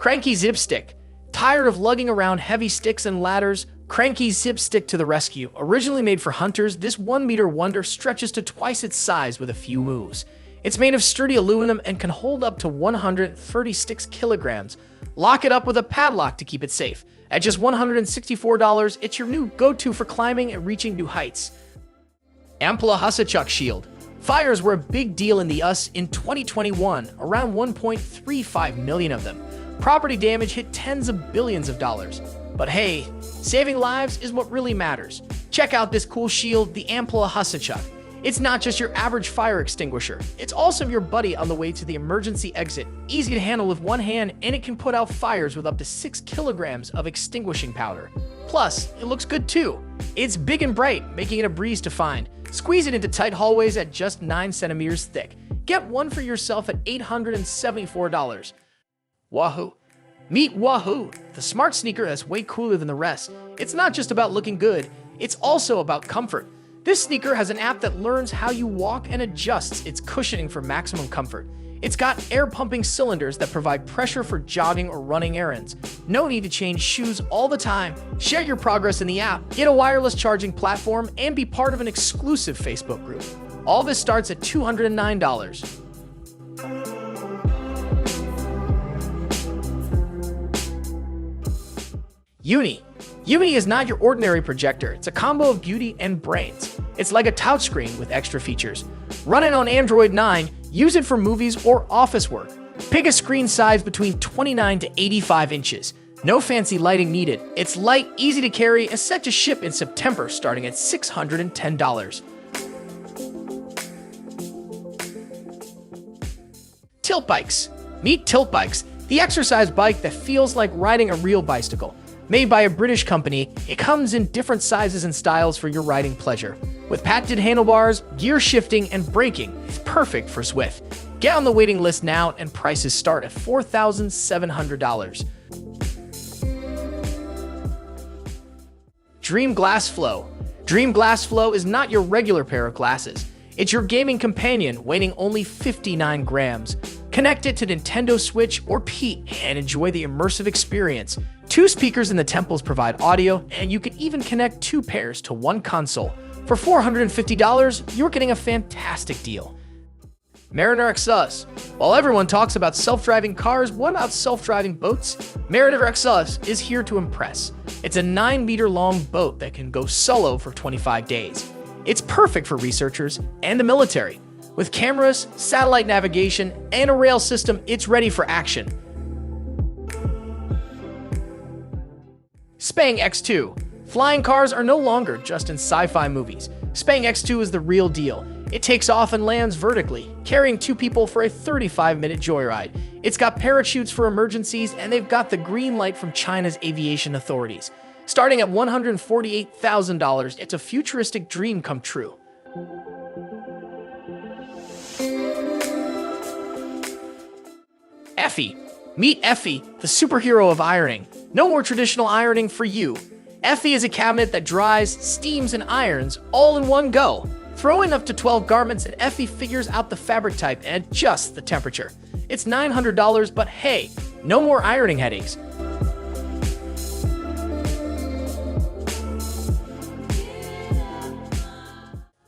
Cranky Zip Stick. Tired of lugging around heavy sticks and ladders? Cranky Zip Stick to the rescue. Originally made for hunters, this 1-meter wonder stretches to twice its size with a few moves. It's made of sturdy aluminum and can hold up to 136 kilograms. Lock it up with a padlock to keep it safe. At just $164, it's your new go-to for climbing and reaching new heights. Amplla hussechuck shield. Fires were a big deal in the US in 2021, around 1.35 million of them. Property damage hit tens of billions of dollars. But hey, saving lives is what really matters. Check out this cool shield, the amplla hussechuck. It's not just your average fire extinguisher, it's also your buddy on the way to the emergency exit. Easy to handle with one hand, and it can put out fires with up to 6 kilograms of extinguishing powder. Plus, it looks good too. It's big and bright, making it a breeze to find. Squeeze it into tight hallways at just 9 centimeters thick. Get one for yourself at $874. Wahu. Meet Wahu, the smart sneaker that's way cooler than the rest. It's not just about looking good, it's also about comfort. This sneaker has an app that learns how you walk and adjusts its cushioning for maximum comfort. It's got air-pumping cylinders that provide pressure for jogging or running errands. No need to change shoes all the time. Share your progress in the app, get a wireless charging platform, and be part of an exclusive Facebook group. All this starts at $209. Yuny. Yuny is not your ordinary projector. It's a combo of beauty and brains. It's like a touchscreen with extra features. Run it on Android 9, use it for movies or office work. Pick a screen size between 29 to 85 inches. No fancy lighting needed. It's light, easy to carry, and set to ship in September starting at $610. Tiltbikes. Meet Tiltbikes, the exercise bike that feels like riding a real bicycle. Made by a British company, it comes in different sizes and styles for your riding pleasure. With patented handlebars, gear shifting, and braking, it's perfect for Swift. Get on the waiting list now, and prices start at $4,700. Dream Glass Flow. Dream Glass Flow is not your regular pair of glasses. It's your gaming companion, weighing only 59 grams. Connect it to Nintendo Switch or P and enjoy the immersive experience. 2 speakers in the temples provide audio, and you can even connect 2 pairs to 1 console. For $450, you're getting a fantastic deal. Mariner XS. While everyone talks about self-driving cars, what about self-driving boats? Mariner XS is here to impress. It's a 9-meter-long boat that can go solo for 25 days. It's perfect for researchers and the military. With cameras, satellite navigation, and a rail system, it's ready for action. xpeng X2. Flying cars are no longer just in sci-fi movies. xpeng X2 is the real deal. It takes off and lands vertically, carrying 2 people for a 35-minute joyride. It's got parachutes for emergencies, and they've got the green light from China's aviation authorities. Starting at $148,000, it's a futuristic dream come true. Effie. Meet Effie, the superhero of ironing. No more traditional ironing for you. Effie is a cabinet that dries, steams, and irons all in one go. Throw in up to 12 garments and Effie figures out the fabric type and adjusts the temperature. It's $900, but hey, no more ironing headaches.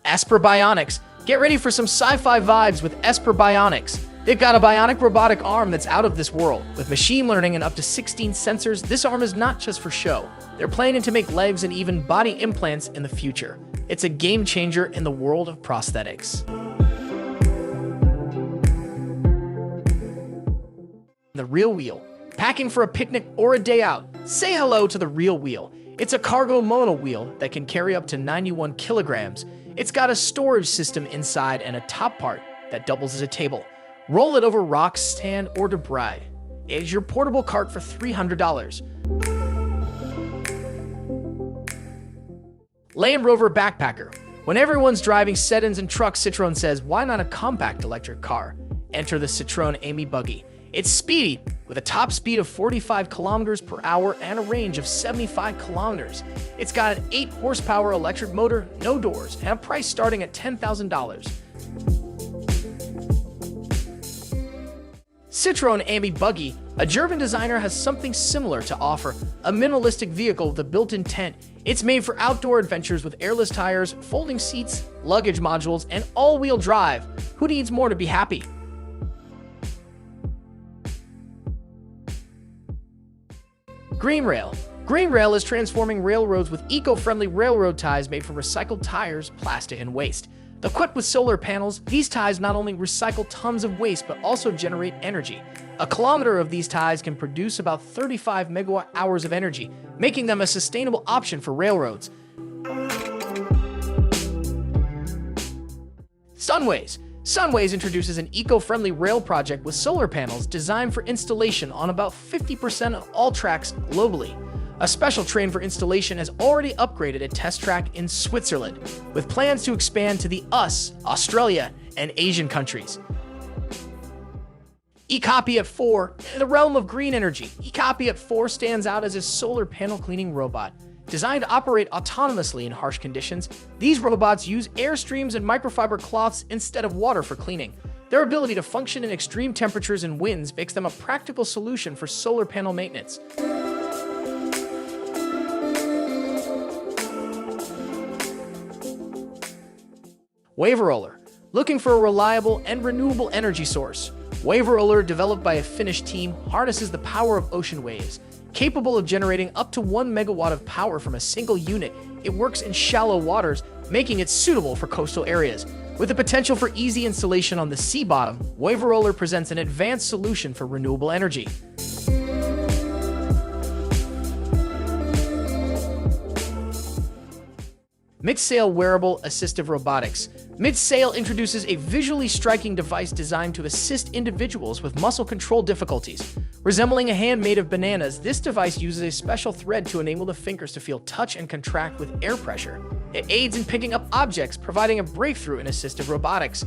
Esper Bionics. Get ready for some sci-fi vibes with Esper Bionics. They've got a bionic robotic arm that's out of this world. With machine learning and up to 16 sensors, this arm is not just for show. They're planning to make legs and even body implants in the future. It's a game changer in the world of prosthetics. The Real Wheel. Packing for a picnic or a day out? Say hello to the Real Wheel. It's a cargo mono wheel that can carry up to 91 kilograms. It's got a storage system inside and a top part that doubles as a table. Roll it over rocks, sand, or debris. It's your portable cart for $300. Land Rover Backpacker. When everyone's driving sedans and trucks, Citroen says, why not a compact electric car? Enter the Citroen Amy Buggy. It's speedy, with a top speed of 45 kilometers per hour and a range of 75 kilometers. It's got an 8-horsepower electric motor, no doors, and a price starting at $10,000. Citroen Ambi Buggy, a German designer, has something similar to offer, a minimalistic vehicle with a built-in tent. It's made for outdoor adventures with airless tires, folding seats, luggage modules, and all-wheel drive. Who needs more to be happy? Greenrail. Greenrail is transforming railroads with eco-friendly railroad ties made from recycled tires, plastic, and waste. Equipped with solar panels, these ties not only recycle tons of waste but also generate energy. A kilometer of these ties can produce about 35 megawatt hours of energy, making them a sustainable option for railroads. Sunways. Sunways introduces an eco-friendly rail project with solar panels designed for installation on about 50% of all tracks globally. A special train for installation has already upgraded a test track in Switzerland, with plans to expand to the US, Australia, and Asian countries. Ecoppia 4. In the realm of green energy, Ecoppia 4 stands out as a solar panel cleaning robot. Designed to operate autonomously in harsh conditions, these robots use air streams and microfiber cloths instead of water for cleaning. Their ability to function in extreme temperatures and winds makes them a practical solution for solar panel maintenance. Waveroller. Looking for a reliable and renewable energy source? Waveroller, developed by a Finnish team, harnesses the power of ocean waves. Capable of generating up to 1 megawatt of power from a single unit, it works in shallow waters, making it suitable for coastal areas. With the potential for easy installation on the sea bottom, Waveroller presents an advanced solution for renewable energy. Mitcsail wearable assistive robotics. Mitcsail introduces a visually striking device designed to assist individuals with muscle control difficulties. Resembling a hand made of bananas, this device uses a special thread to enable the fingers to feel touch and contract with air pressure. It aids in picking up objects, providing a breakthrough in assistive robotics.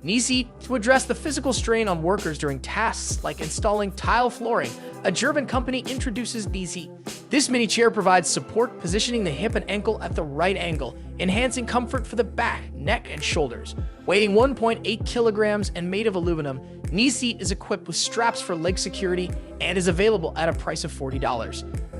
Kneeseat. To address the physical strain on workers during tasks like installing tile flooring, a German company introduces kneeseat. This mini chair provides support, positioning the hip and ankle at the right angle, enhancing comfort for the back, neck, and shoulders. Weighing 1.8 kilograms and made of aluminum, kneeseat is equipped with straps for leg security and is available at a price of $40.